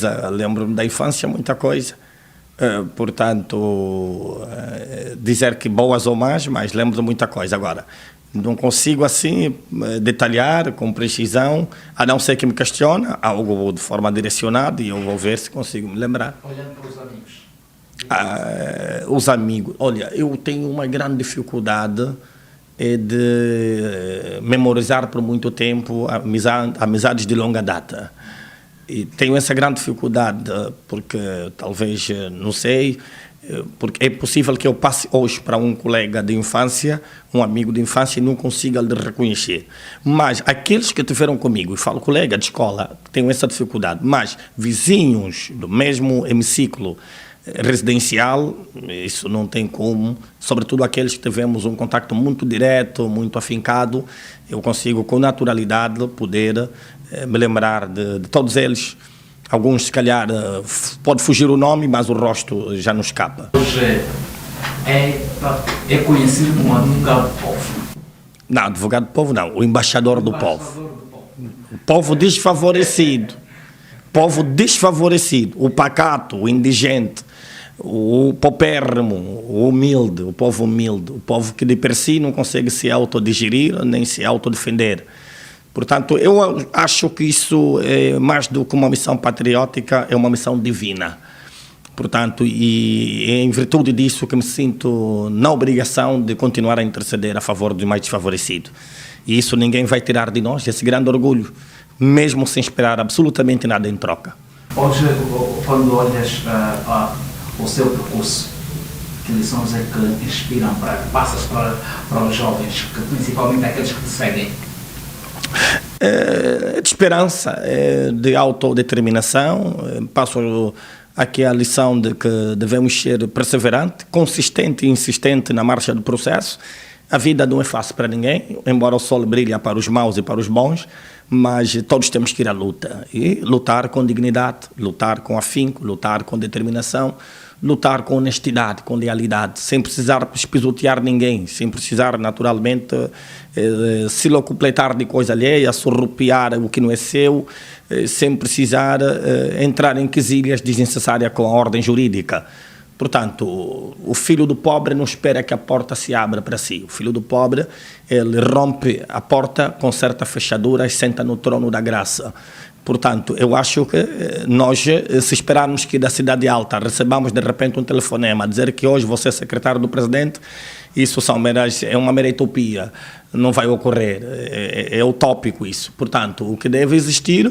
coisa, lembro-me da infância, muita coisa. Portanto, dizer que boas ou más, mas lembro de muita coisa. Agora, não consigo assim detalhar com precisão, a não ser que me questione algo de forma direcionada e eu vou ver se consigo me lembrar. Olhando para os amigos. Os amigos. Olha, eu tenho uma grande dificuldade de memorizar por muito tempo amizades de longa data. E tenho essa grande dificuldade porque talvez, não sei, porque é possível que eu passe hoje para um colega de infância, um amigo de infância, e não consiga lhe reconhecer. Mas aqueles que estiveram comigo, e falo colega de escola, tenho essa dificuldade, mas vizinhos do mesmo hemiciclo residencial, isso não tem como, sobretudo aqueles que tivemos um contacto muito direto, muito afincado, eu consigo com naturalidade poder me lembrar de todos eles. Alguns, se calhar, pode fugir o nome, mas o rosto já não escapa. Hoje é conhecido como advogado do povo. Não, advogado do povo não, o embaixador do povo. O povo desfavorecido. Povo desfavorecido, o pacato, o indigente, o paupérrimo, o humilde, o povo que de per si não consegue se autodigerir nem se autodefender. Portanto, eu acho que isso é mais do que uma missão patriótica, é uma missão divina. Portanto, e é em virtude disso que me sinto na obrigação de continuar a interceder a favor do mais desfavorecido. E isso ninguém vai tirar de nós, esse grande orgulho, mesmo sem esperar absolutamente nada em troca. Hoje, quando olhas o seu percurso, que lições é que inspiram passas para os jovens, principalmente aqueles que te seguem? De esperança, de autodeterminação. Passo aqui a lição de que devemos ser perseverantes, consistente e insistente na marcha do processo. A vida não é fácil para ninguém, embora o sol brilhe para os maus e para os bons, mas todos temos que ir à luta. E lutar com dignidade, lutar com afinco, lutar com determinação, lutar com honestidade, com lealidade, sem precisar pisotear ninguém, sem precisar, naturalmente, se locupletar de coisa alheia, surrupiar o que não é seu, sem precisar entrar em quesilhas desnecessárias com a ordem jurídica. Portanto, o filho do pobre não espera que a porta se abra para si. O filho do pobre, ele rompe a porta com certa fechadura e senta no trono da graça. Portanto, eu acho que nós, se esperarmos que da Cidade Alta recebamos de repente um telefonema a dizer que hoje você é secretário do presidente, isso é uma mera utopia, não vai ocorrer, é utópico isso. Portanto, o que deve existir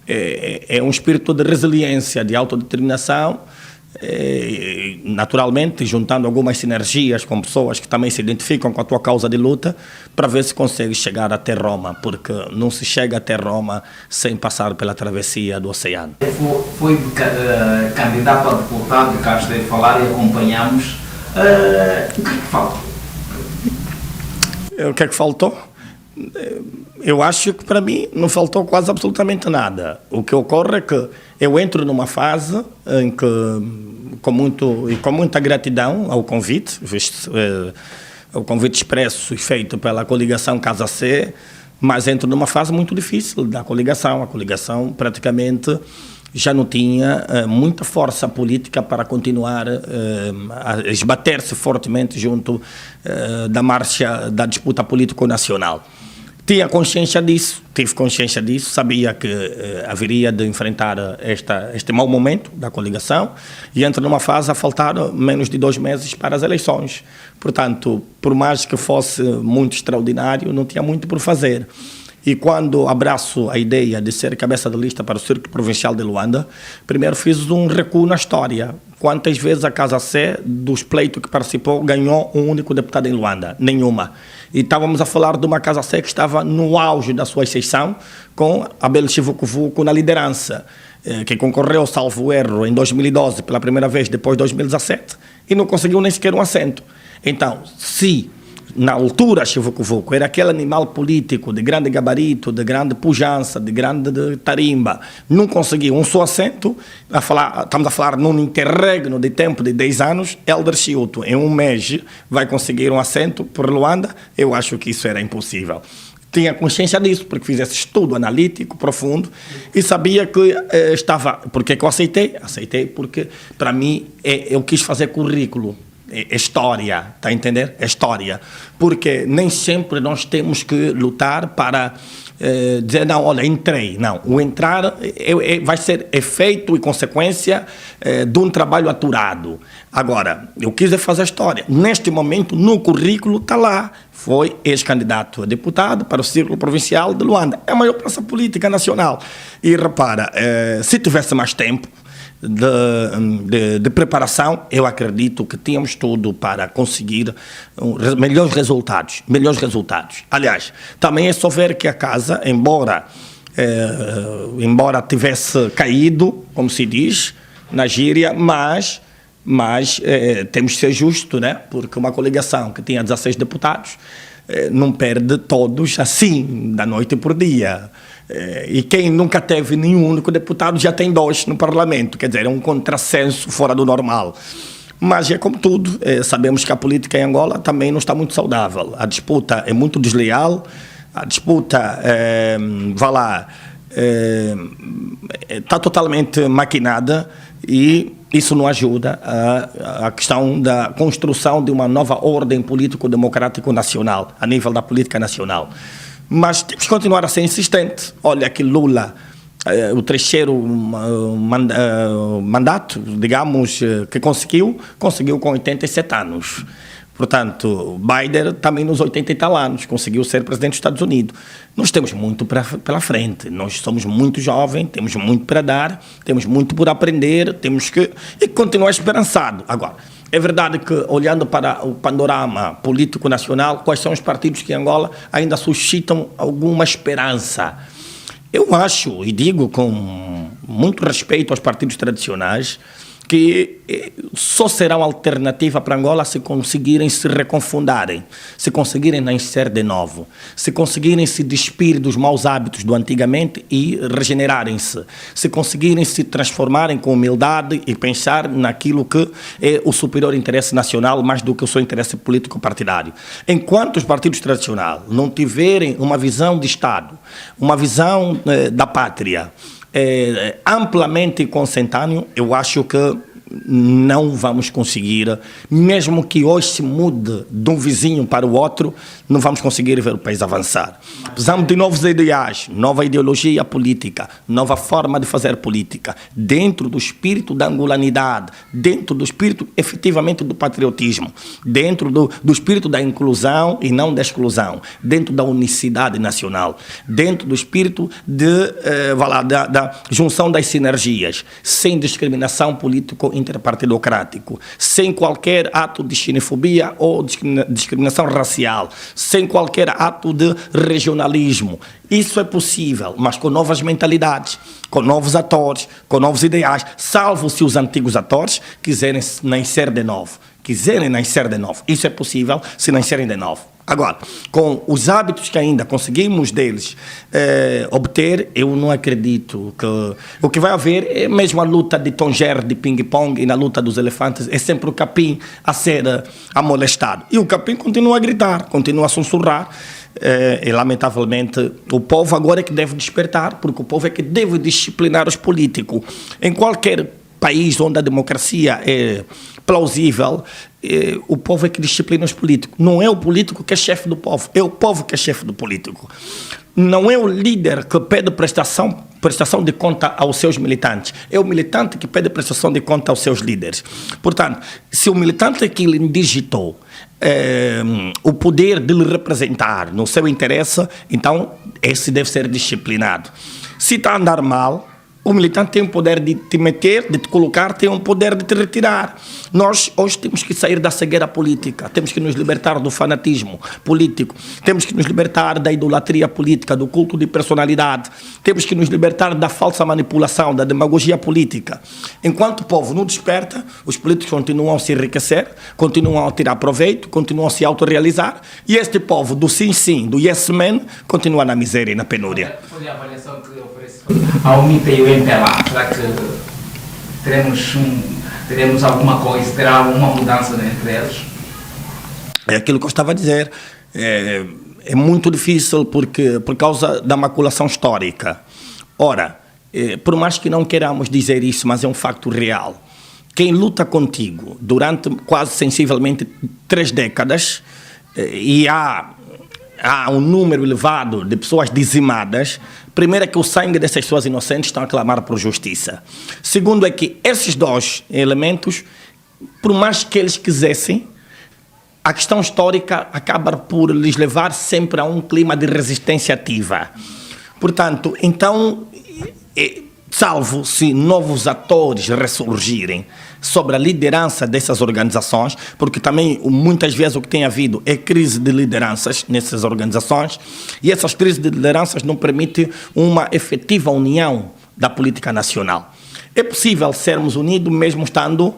é um espírito de resiliência, de autodeterminação, naturalmente juntando algumas sinergias com pessoas que também se identificam com a tua causa de luta, para ver se consegue chegar até Roma, porque não se chega até Roma sem passar pela travessia do oceano. Foi candidato a deputado, cá esteve a falar e acompanhamos. O que é que falta? O que é que faltou? Eu acho que para mim não faltou quase absolutamente nada. O que ocorre é que eu entro numa fase em que, com muita gratidão ao convite, o convite expresso e feito pela coligação Casa C, mas entro numa fase muito difícil da coligação. A coligação praticamente já não tinha muita força política para continuar a esbater-se fortemente junto da marcha da disputa político-nacional. Tinha consciência disso, tive consciência disso, sabia que haveria de enfrentar este mau momento da coligação e entra numa fase a faltar menos de 2 meses para as eleições. Portanto, por mais que fosse muito extraordinário, não tinha muito por fazer. E quando abraço a ideia de ser cabeça de lista para o Círculo Provincial de Luanda, primeiro fiz um recuo na história. Quantas vezes a Casa C, dos pleitos que participou, ganhou um único deputado em Luanda? Nenhuma. E estávamos a falar de uma Casa C que estava no auge da sua exceção, com Abel Chivukuvuku na liderança, que concorreu, salvo erro, em 2012 pela primeira vez, depois de 2017, e não conseguiu nem sequer um assento. Então, se na altura Chivukuvuku era aquele animal político de grande gabarito, de grande pujança, de grande tarimba, não conseguiu um só assento, estamos a falar num interregno de tempo de 10 anos, Elder Chiuto, em um mês, vai conseguir um assento por Luanda. Eu acho que isso era impossível. tinha consciência disso, porque fiz esse estudo analítico profundo e sabia que estava... Por que eu aceitei? Aceitei porque, para mim, eu quis fazer currículo. É história, está a entender? É história. Porque nem sempre nós temos que lutar para dizer, não, olha, entrei. Não, o entrar vai ser efeito e consequência de um trabalho aturado. Agora, eu quis fazer história. Neste momento, no currículo, está lá. Foi ex-candidato a deputado para o Círculo Provincial de Luanda. É a maior praça política nacional. E repara, se tivesse mais tempo de preparação, eu acredito que tínhamos tudo para conseguir melhores resultados. Aliás, também é só ver que a casa, embora tivesse caído, como se diz, na gíria, mas temos que ser justos, né? Porque uma coligação que tinha 16 deputados não perde todos assim, da noite por dia. E quem nunca teve nenhum único deputado já tem 2 no parlamento, quer dizer, é um contrassenso fora do normal. Mas é como tudo, sabemos que a política em Angola também não está muito saudável. A disputa é muito desleal, a disputa, está totalmente maquinada e isso não ajuda a questão da construção de uma nova ordem político-democrático nacional, a nível da política nacional. Mas temos que continuar a ser insistente. Olha que Lula, o terceiro mandato, digamos, que conseguiu com 87 anos. Portanto, Biden também nos 80 e tal anos conseguiu ser presidente dos Estados Unidos. Nós temos muito pela frente, nós somos muito jovens, temos muito para dar, temos muito por aprender, temos que continuar esperançado. Agora, é verdade que, olhando para o panorama político nacional, quais são os partidos que em Angola ainda suscitam alguma esperança? Eu acho, e digo com muito respeito aos partidos tradicionais, que só serão alternativa para Angola se conseguirem se reconfundarem, se conseguirem nascer de novo, se conseguirem se despir dos maus hábitos do antigamente e regenerarem-se, se conseguirem se transformarem com humildade e pensar naquilo que é o superior interesse nacional mais do que o seu interesse político partidário. Enquanto os partidos tradicionais não tiverem uma visão de Estado, uma visão da pátria, amplamente consentâneo, eu acho que não vamos conseguir, mesmo que hoje se mude de um vizinho para o outro, não vamos conseguir ver o país avançar. Precisamos de novos ideais, nova ideologia política, nova forma de fazer política, dentro do espírito da angolanidade, dentro do espírito efetivamente do patriotismo, dentro do espírito da inclusão e não da exclusão, dentro da unicidade nacional, dentro do espírito da junção das sinergias, sem discriminação político-interpartidocrático, sem qualquer ato de xenofobia ou discriminação racial, sem qualquer ato de regionalismo. Isso é possível, mas com novas mentalidades, com novos atores, com novos ideais, salvo se os antigos atores quiserem nascer de novo. Isso é possível se nascerem de novo. Agora, com os hábitos que ainda conseguimos deles obter, eu não acredito que... O que vai haver é mesmo a luta de tonger, de ping-pong, e na luta dos elefantes é sempre o capim a ser amolestado. E o capim continua a gritar, continua a sussurrar. E, lamentavelmente, o povo agora é que deve despertar, porque o povo é que deve disciplinar os políticos. Em qualquer país onde a democracia é plausível, o povo é que disciplina os políticos. Não é o político que é chefe do povo, é o povo que é chefe do político. Não é o líder que pede prestação de conta aos seus militantes, é o militante que pede prestação de conta aos seus líderes. Portanto, se o militante que lhe digitou o poder de lhe representar no seu interesse, então esse deve ser disciplinado. Se está a andar mal, o militante tem o poder de te meter, de te colocar, tem o poder de te retirar. Nós hoje temos que sair da cegueira política, temos que nos libertar do fanatismo político, temos que nos libertar da idolatria política, do culto de personalidade, temos que nos libertar da falsa manipulação, da demagogia política. Enquanto o povo não desperta, os políticos continuam a se enriquecer, continuam a tirar proveito, continuam a se autorrealizar, e este povo do sim, do yes man, continua na miséria e na penúria. Foi a avaliação que oferece ao MITA e o MPLA. Será que teremos alguma coisa, terá alguma mudança entre eles? É aquilo que eu estava a dizer. é muito difícil por causa da maculação histórica. Ora, por mais que não queiramos dizer isso, mas é um facto real. Quem luta contigo durante quase sensivelmente 3 décadas e há um número elevado de pessoas dizimadas, primeiro é que o sangue dessas pessoas inocentes estão a clamar por justiça. Segundo é que esses 2 elementos, por mais que eles quisessem, a questão histórica acaba por lhes levar sempre a um clima de resistência ativa. Portanto, então, salvo se novos atores ressurgirem sobre a liderança dessas organizações, porque também muitas vezes o que tem havido é crise de lideranças nessas organizações, e essas crises de lideranças não permitem uma efetiva união da política nacional. É possível sermos unidos mesmo estando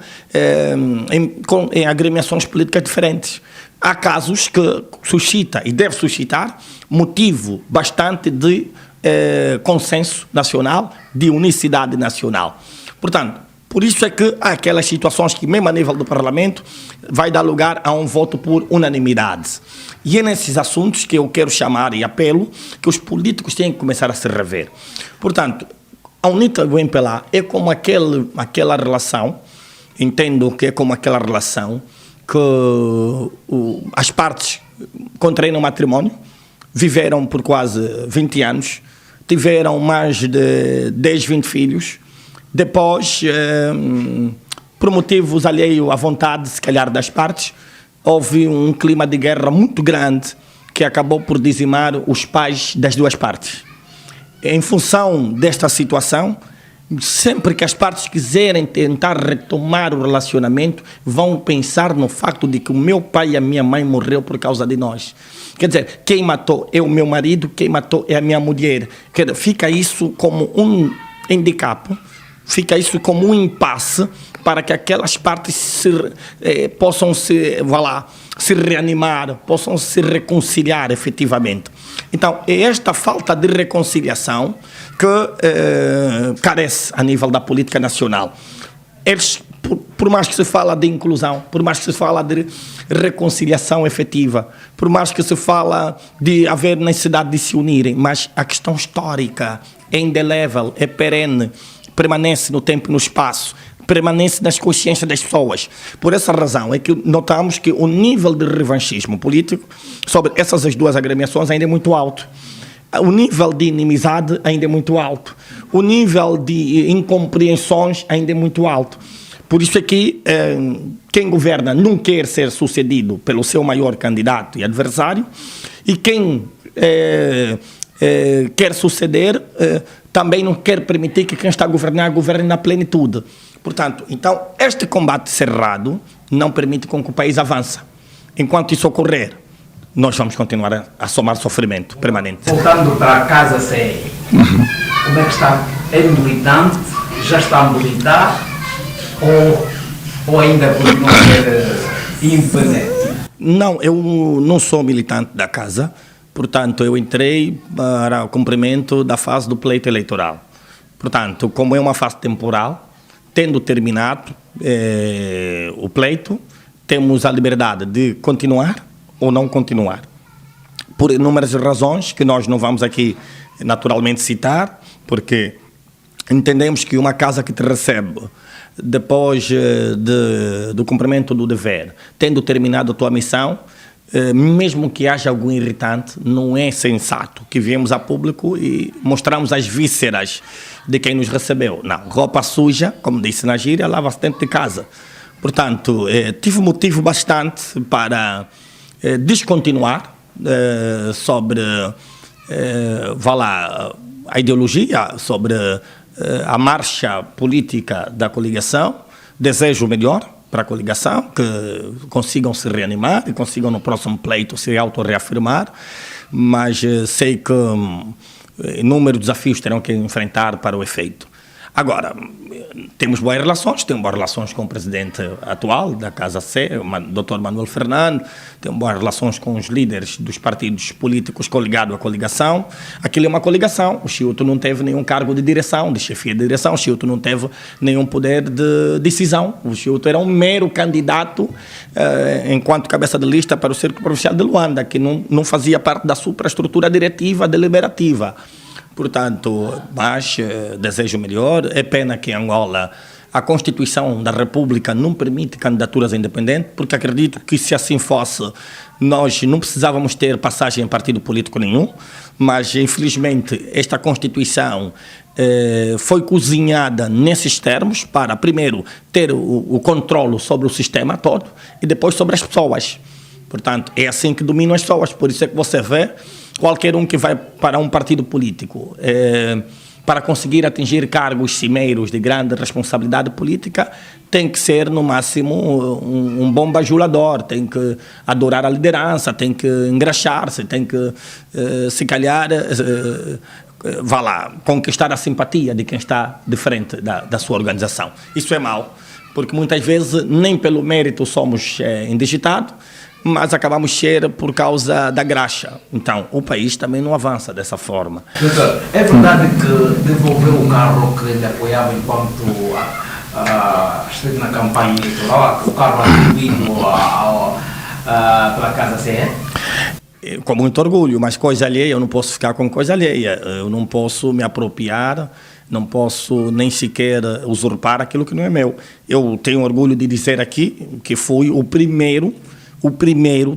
em agremiações políticas diferentes. Há casos que suscita e deve suscitar motivo bastante de consenso nacional, de unicidade nacional. Portanto, por isso é que há aquelas situações que, mesmo a nível do Parlamento, vai dar lugar a um voto por unanimidade. E é nesses assuntos que eu quero chamar e apelo que os políticos têm que começar a se rever. Portanto, a UNITA do MPLA é como aquela relação, entendo que é como aquela relação que as partes contraíram matrimónio, viveram por quase 20 anos, tiveram mais de 10, 20 filhos, depois, por motivos alheios à vontade, se calhar, das partes, houve um clima de guerra muito grande que acabou por dizimar os pais das 2 partes. Em função desta situação, sempre que as partes quiserem tentar retomar o relacionamento, vão pensar no facto de que o meu pai e a minha mãe morreu por causa de nós. Quer dizer, quem matou é o meu marido, quem matou é a minha mulher. Fica isso como um handicap, fica isso como um impasse para que aquelas partes possam se reanimar, possam se reconciliar efetivamente. Então, é esta falta de reconciliação que carece a nível da política nacional. Eles, por mais que se fala de inclusão, por mais que se fala de reconciliação efetiva, por mais que se fala de haver necessidade de se unirem, mas a questão histórica é indelével, é perene, permanece no tempo e no espaço, permanece nas consciências das pessoas. Por essa razão é que notamos que o nível de revanchismo político sobre essas as 2 agremiações ainda é muito alto. O nível de inimizade ainda é muito alto. O nível de incompreensões ainda é muito alto. Por isso é que quem governa não quer ser sucedido pelo seu maior candidato e adversário, e quem quer suceder também não quer permitir que quem está a governar governe na plenitude. Portanto, então, este combate cerrado não permite com que o país avance. Enquanto isso ocorrer, nós vamos continuar a somar sofrimento permanente. Voltando para a Casa CE, como é que está? É militante? Já está a militar? Ou ainda continua a ser independente? Não, eu não sou militante da Casa. Portanto, eu entrei para o cumprimento da fase do pleito eleitoral. Portanto, como é uma fase temporal, tendo terminado o pleito, temos a liberdade de continuar ou não continuar. Por inúmeras razões que nós não vamos aqui naturalmente citar, porque entendemos que uma casa que te recebe depois do cumprimento do dever, tendo terminado a tua missão, mesmo que haja algum irritante, não é sensato que viemos a público e mostramos as vísceras de quem nos recebeu. Não, roupa suja, como disse na gíria, lava-se dentro de casa. Portanto, tive motivo bastante para descontinuar sobre a ideologia, sobre a marcha política da coligação. Desejo o melhor para a coligação, que consigam se reanimar e consigam no próximo pleito se autorreafirmar, mas sei que inúmeros desafios terão que enfrentar para o efeito. Agora, temos boas relações com o presidente atual da Casa C, o Dr. Manuel Fernando, temos boas relações com os líderes dos partidos políticos coligados à coligação. Aquilo é uma coligação, o Chilton não teve nenhum cargo de direção, de chefia de direção, o Chilton não teve nenhum poder de decisão, o Chilton era um mero candidato enquanto cabeça de lista para o Círculo Provincial de Luanda, que não fazia parte da superestrutura diretiva deliberativa. Portanto, mas desejo melhor. É pena que em Angola a Constituição da República não permite candidaturas independentes, porque acredito que se assim fosse, nós não precisávamos ter passagem em partido político nenhum, mas infelizmente esta Constituição foi cozinhada nesses termos para, primeiro, ter o controle sobre o sistema todo e depois sobre as pessoas. Portanto, é assim que dominam as pessoas. Por isso é que você vê qualquer um que vai para um partido político para conseguir atingir cargos cimeiros de grande responsabilidade política, tem que ser, no máximo, um bom bajulador, tem que adorar a liderança, tem que engraxar-se, tem que, se calhar, vá lá, conquistar a simpatia de quem está de frente da sua organização. Isso é mau, porque muitas vezes nem pelo mérito somos indigitados, mas acabamos ser por causa da graxa. Então, o país também não avança dessa forma. Doutor, é verdade que devolveu o carro que lhe apoiava enquanto esteve na campanha eleitoral, o carro atribuído pela Casa CE? Com muito orgulho, mas coisa alheia, eu não posso ficar com coisa alheia. Eu não posso me apropriar, não posso nem sequer usurpar aquilo que não é meu. Eu tenho orgulho de dizer aqui que fui o primeiro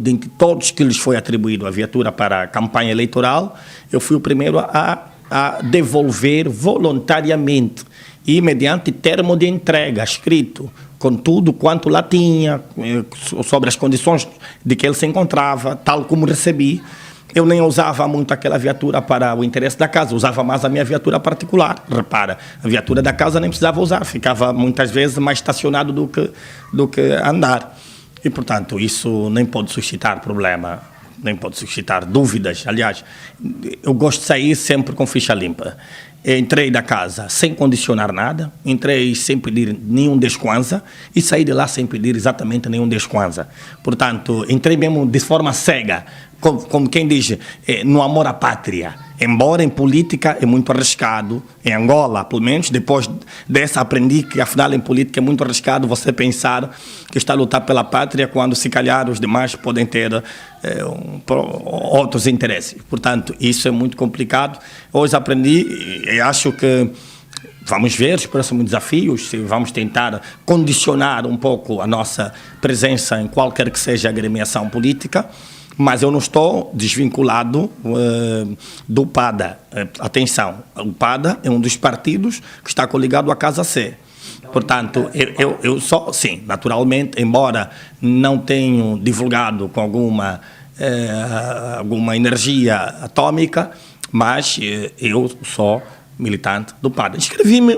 dentre todos que lhes foi atribuído a viatura para a campanha eleitoral, eu fui o primeiro a devolver voluntariamente e mediante termo de entrega escrito, com tudo quanto lá tinha, sobre as condições de que ele se encontrava, tal como recebi. Eu nem usava muito aquela viatura para o interesse da casa, usava mais a minha viatura particular. Repara, a viatura da casa nem precisava usar, ficava muitas vezes mais estacionado do que andar. E, portanto, isso nem pode suscitar problema, nem pode suscitar dúvidas. Aliás, eu gosto de sair sempre com ficha limpa. Entrei da casa sem condicionar nada, entrei sem pedir nenhum desquanza e saí de lá sem pedir exatamente nenhum desquanza. Portanto, entrei mesmo de forma cega, como quem diz, no amor à pátria. Embora em política é muito arriscado, em Angola, pelo menos, depois dessa aprendi que, afinal, em política é muito arriscado você pensar que está a lutar pela pátria quando, se calhar, os demais podem ter outros interesses. Portanto, isso é muito complicado. Hoje aprendi e acho que vamos ver os próximos desafios, se vamos tentar condicionar um pouco a nossa presença em qualquer que seja a agremiação política, mas eu não estou desvinculado do PADA. Atenção, o PADA é um dos partidos que está coligado à Casa C. Portanto, eu só, sim, naturalmente, embora não tenha divulgado com alguma energia atômica, mas eu sou militante do PADA. Inscrevi-me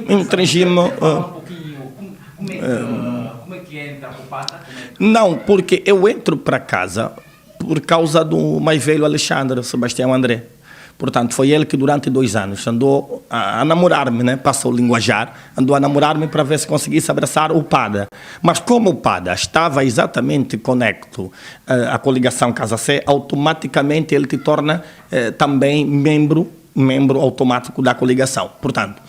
em um regime... Como é que entra o PADA? Não, porque eu entro para casa por causa do mais velho Alexandre Sebastião André. Portanto, foi ele que durante 2 anos andou a namorar-me, né? Passou o linguajar, andou a namorar-me para ver se conseguisse abraçar o PADA. Mas como o PADA estava exatamente conecto à coligação Casa C, automaticamente ele te torna também membro automático da coligação. Portanto,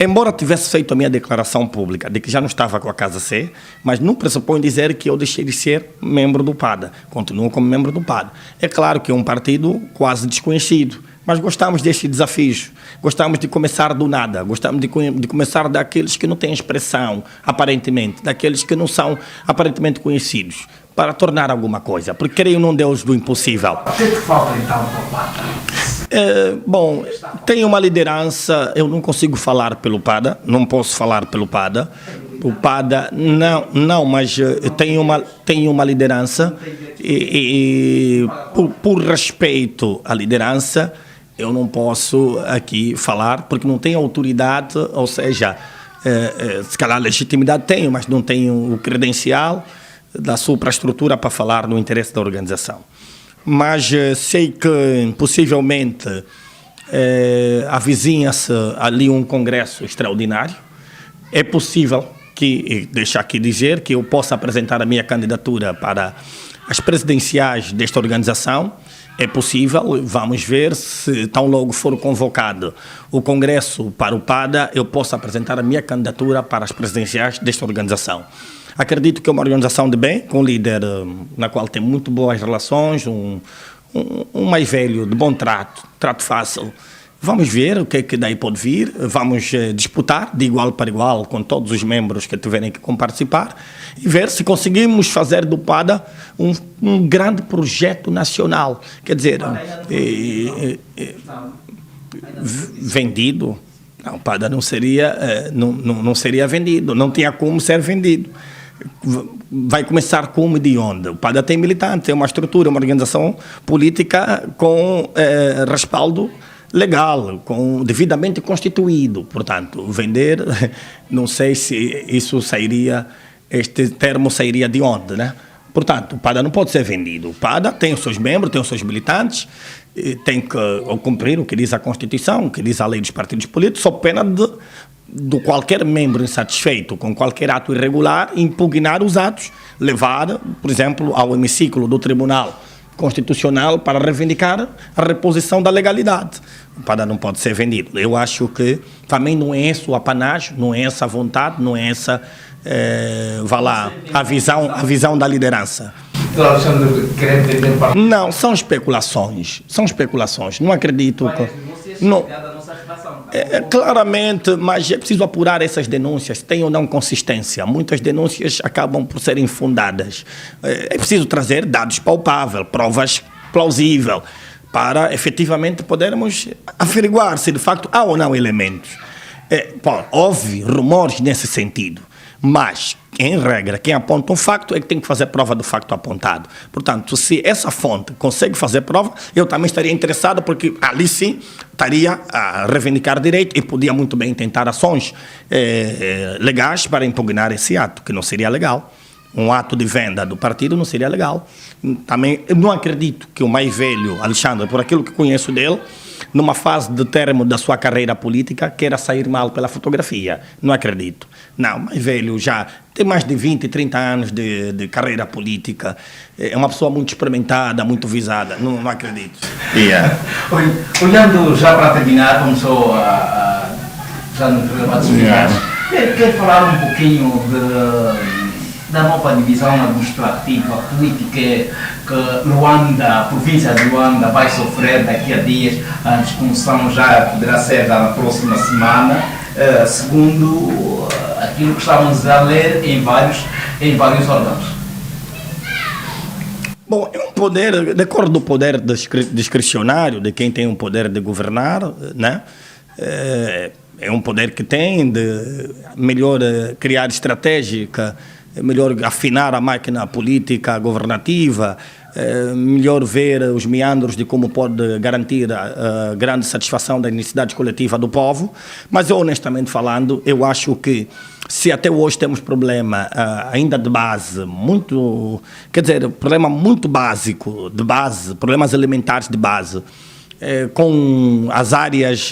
embora tivesse feito a minha declaração pública de que já não estava com a Casa C, mas não pressupõe dizer que eu deixei de ser membro do PADA. Continuo como membro do PADA. É claro que é um partido quase desconhecido, mas gostamos destes desafios. Gostamos de começar do nada, gostamos de começar daqueles que não têm expressão, aparentemente, daqueles que não são aparentemente conhecidos, para tornar alguma coisa, porque creio num Deus do impossível. O que falta então para o PADA? Bom, tem uma liderança, eu não consigo falar pelo PADA, não posso falar pelo PADA. O PADA, não, mas tem uma liderança e por respeito à liderança, eu não posso aqui falar, porque não tenho autoridade, ou seja, se calhar legitimidade tenho, mas não tenho o credencial da superestrutura para falar no interesse da organização. Mas sei que, possivelmente, avizinha-se ali um congresso extraordinário. É possível que, deixa aqui dizer, que eu possa apresentar a minha candidatura para as presidenciais desta organização. É possível, vamos ver se tão logo for convocado o congresso para o PADA, eu posso apresentar a minha candidatura para as presidenciais desta organização. Acredito que é uma organização de bem, com um líder na qual tem muito boas relações, um mais velho, de bom trato fácil. Vamos ver o que é que daí pode vir, vamos disputar de igual para igual com todos os membros que tiverem que participar e ver se conseguimos fazer do PADA um grande projeto nacional. Quer dizer, vendido, não, o PADA não seria vendido, não tinha como ser vendido. Vai começar como e de onde? O PADA tem militante, tem uma estrutura, uma organização política com respaldo legal, devidamente constituído. Portanto, vender, não sei se isso sairia, este termo sairia de onde, né? Portanto, o PADA não pode ser vendido. O PADA tem os seus membros, tem os seus militantes, tem que cumprir o que diz a Constituição, o que diz a lei dos partidos políticos, sob pena de qualquer membro insatisfeito com qualquer ato irregular impugnar os atos, levar, por exemplo, ao hemiciclo do Tribunal Constitucional para reivindicar a reposição da legalidade. O PADA não pode ser vendido. Eu acho que também não é esse o apanágio, não é essa a vontade, não é essa a visão da liderança. Não, são especulações. Não acredito que... Não, claramente, mas é preciso apurar essas denúncias, tem ou não consistência. Muitas denúncias acabam por serem infundadas. É preciso trazer dados palpáveis, provas plausíveis, para efetivamente podermos averiguar se de facto há ou não elementos. Houve rumores nesse sentido, mas, em regra, quem aponta um facto é que tem que fazer prova do facto apontado. Portanto, se essa fonte consegue fazer prova, eu também estaria interessado, porque ali sim estaria a reivindicar direito e podia muito bem tentar ações legais para impugnar esse ato, que não seria legal. Um ato de venda do partido não seria legal. Também, eu não acredito que o mais velho, Alexandre, por aquilo que conheço dele, numa fase de término da sua carreira política, queira sair mal pela fotografia. Não acredito. Não, mais velho já tem mais de 20, 30 anos de carreira política. É uma pessoa muito experimentada, muito visada. Não acredito. Yeah. Olhando já para terminar, vamos só já nos debates finais. Quer falar um pouquinho da nova divisão administrativa política que Luanda, a província de Luanda, vai sofrer daqui a dias? A discussão já poderá ser na próxima semana, segundo aquilo que estávamos a ler em vários órgãos. Bom, é um poder, de acordo com o poder discricionário de quem tem o poder de governar, né? É um poder que tem de melhor criar estratégia, melhor afinar a máquina política governativa, melhor ver os meandros de como pode garantir a grande satisfação da necessidade coletiva do povo. Mas eu, honestamente falando, eu acho que se até hoje temos problema ainda de base, problema muito básico, de base, problemas elementares de base, com as áreas...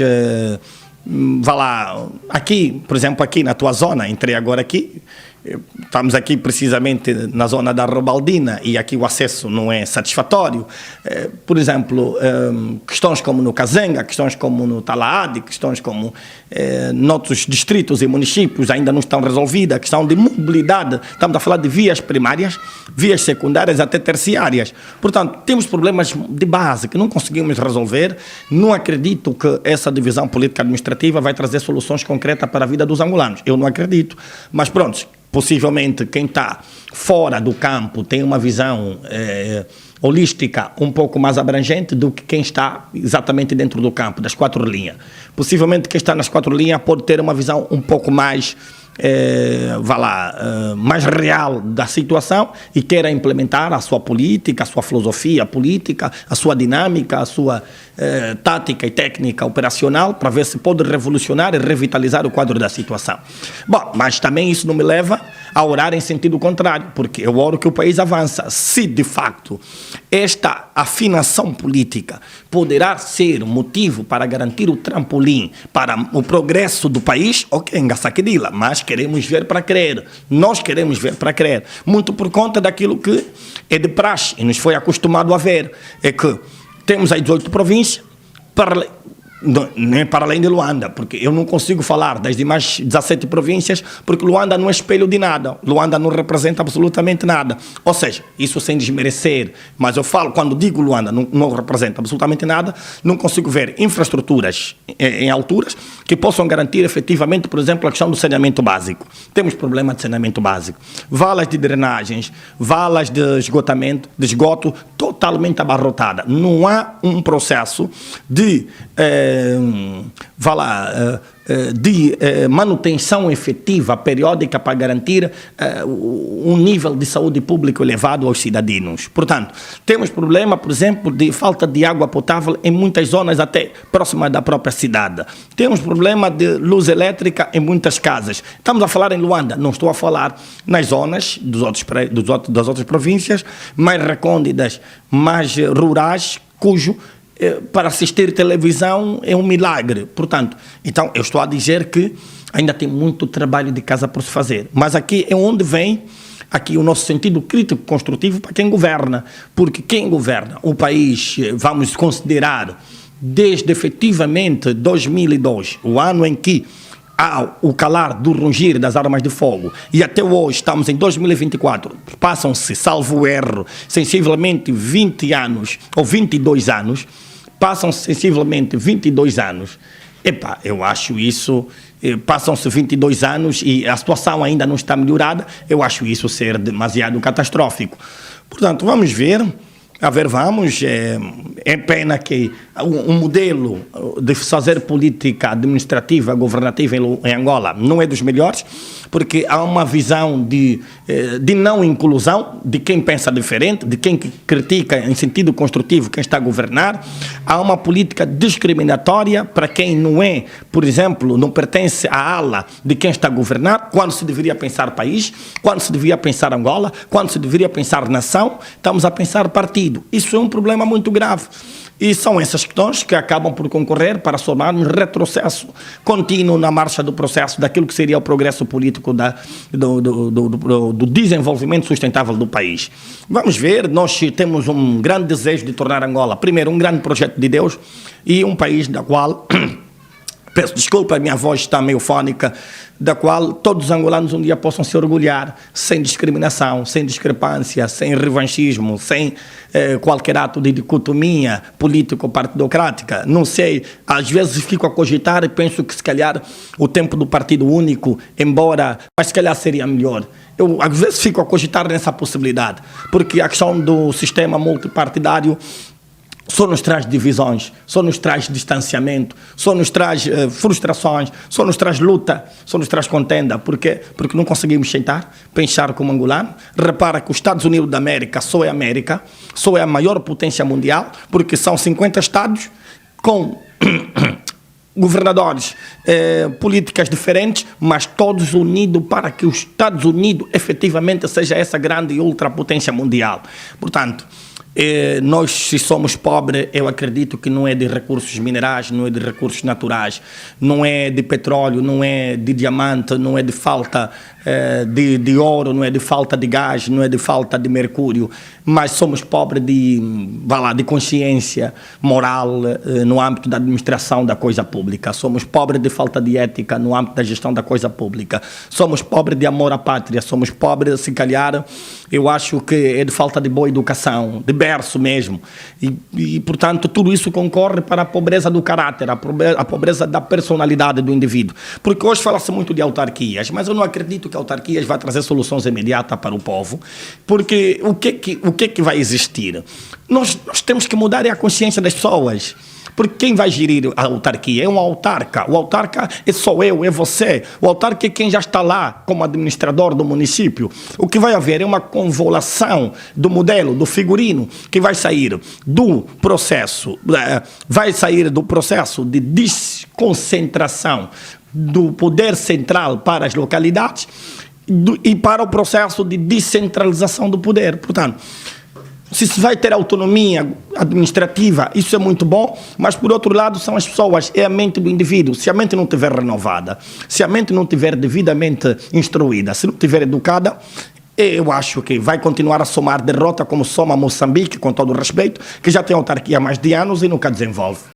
vá lá, aqui, por exemplo, aqui na tua zona, entrei agora aqui, estamos aqui precisamente na zona da Robaldina e aqui o acesso não é satisfatório. Por exemplo, questões como no Kazenga, questões como no Talaade, questões como noutros distritos e municípios ainda não estão resolvidas, a questão de mobilidade, estamos a falar de vias primárias, vias secundárias até terciárias. Portanto, temos problemas de base que não conseguimos resolver. Não acredito que essa divisão política administrativa vai trazer soluções concretas para a vida dos angolanos. Eu não acredito. Mas pronto, possivelmente quem está fora do campo tem uma visão holística um pouco mais abrangente do que quem está exatamente dentro do campo, das 4 linhas. Possivelmente quem está nas 4 linhas pode ter uma visão um pouco mais, mais real da situação e queira implementar a sua política, a sua filosofia política, a sua dinâmica, a sua tática e técnica operacional para ver se pode revolucionar e revitalizar o quadro da situação. Bom, mas também isso não me leva a orar em sentido contrário, porque eu oro que o país avança. Se, de facto, esta afinação política poderá ser motivo para garantir o trampolim para o progresso do país, ok, engaçaquidila, mas queremos ver para crer. Nós queremos ver para crer. Muito por conta daquilo que é de praxe e nos foi acostumado a ver. É que temos as 18 províncias, nem para além de Luanda, porque eu não consigo falar das demais 17 províncias, porque Luanda não é espelho de nada, Luanda não representa absolutamente nada. Ou seja, isso sem desmerecer, mas eu falo, quando digo Luanda não representa absolutamente nada, não consigo ver infraestruturas em alturas que possam garantir efetivamente, por exemplo, a questão do saneamento básico. Temos problema de saneamento básico, valas de drenagens, valas de esgoto totalmente abarrotada. Não há um processo de manutenção efetiva, periódica, para garantir um nível de saúde pública elevado aos cidadãos. Portanto, temos problema, por exemplo, de falta de água potável em muitas zonas, até próximas da própria cidade. Temos problema de luz elétrica em muitas casas. Estamos a falar em Luanda, não estou a falar nas zonas das outras províncias, mais recônditas, mais rurais, cujo para assistir televisão é um milagre. Portanto, então eu estou a dizer que ainda tem muito trabalho de casa por se fazer. Mas aqui é onde vem aqui o nosso sentido crítico construtivo para quem governa. Porque quem governa o país, vamos considerar, desde efetivamente 2002, o ano em que há o calar do rungir das armas de fogo, e até hoje estamos em 2024, passam-se, salvo erro, sensivelmente 20 anos, ou 22 anos, passam-se sensivelmente 22 anos. Epá, eu acho isso, passam-se 22 anos e a situação ainda não está melhorada, eu acho isso ser demasiado catastrófico. Portanto, vamos ver. A ver, vamos, é pena que um modelo de fazer política administrativa, governativa em Angola não é dos melhores, porque há uma visão de não inclusão de quem pensa diferente, de quem critica em sentido construtivo quem está a governar. Há uma política discriminatória para quem não é, por exemplo, não pertence à ala de quem está a governar, quando se deveria pensar país, quando se deveria pensar Angola, quando se deveria pensar nação, estamos a pensar partido. Isso é um problema muito grave. E são essas questões que acabam por concorrer para somar um retrocesso contínuo na marcha do processo daquilo que seria o progresso político do desenvolvimento sustentável do país. Vamos ver, nós temos um grande desejo de tornar Angola, primeiro, um grande projeto de Deus e um país da qual... Peço desculpa, a minha voz está meio fónica, da qual todos os angolanos um dia possam se orgulhar, sem discriminação, sem discrepância, sem revanchismo, sem qualquer ato de dicotomia político-partidocrática. Não sei, às vezes fico a cogitar e penso que se calhar o tempo do partido único, mas se calhar seria melhor. Eu às vezes fico a cogitar nessa possibilidade, porque a questão do sistema multipartidário só nos traz divisões, só nos traz distanciamento, só nos traz frustrações, só nos traz luta, só nos traz contenda. Por quê? Porque não conseguimos sentar, pensar como angolano. Repara que os Estados Unidos da América só é a maior potência mundial, porque são 50 estados com governadores, políticas diferentes, mas todos unidos para que os Estados Unidos efetivamente seja essa grande e ultrapotência mundial. Portanto, nós, se somos pobres, eu acredito que não é de recursos minerais, não é de recursos naturais, não é de petróleo, não é de diamante, não é de falta de ouro, não é de falta de gás, não é de falta de mercúrio, mas somos pobres de consciência moral no âmbito da administração da coisa pública, somos pobres de falta de ética no âmbito da gestão da coisa pública, somos pobres de amor à pátria, somos pobres, se calhar, eu acho que é de falta de boa educação, de berço mesmo, e portanto tudo isso concorre para a pobreza do caráter, a pobreza da personalidade do indivíduo, porque hoje fala-se muito de autarquias, mas eu não acredito que autarquias vai trazer soluções imediatas para o povo, porque o que vai existir? Nós temos que mudar a consciência das pessoas, porque quem vai gerir a autarquia é um autarca, o autarca sou eu, é você, o autarca é quem já está lá como administrador do município. O que vai haver é uma convolução do modelo, do figurino, que vai sair do processo de desconcentração do poder central para as localidades, e para o processo de descentralização do poder. Portanto, se vai ter autonomia administrativa, isso é muito bom, mas por outro lado são as pessoas, é a mente do indivíduo. Se a mente não estiver renovada, se a mente não estiver devidamente instruída, se não estiver educada, eu acho que vai continuar a somar derrota como soma Moçambique, com todo o respeito, que já tem autarquia há mais de anos e nunca desenvolve.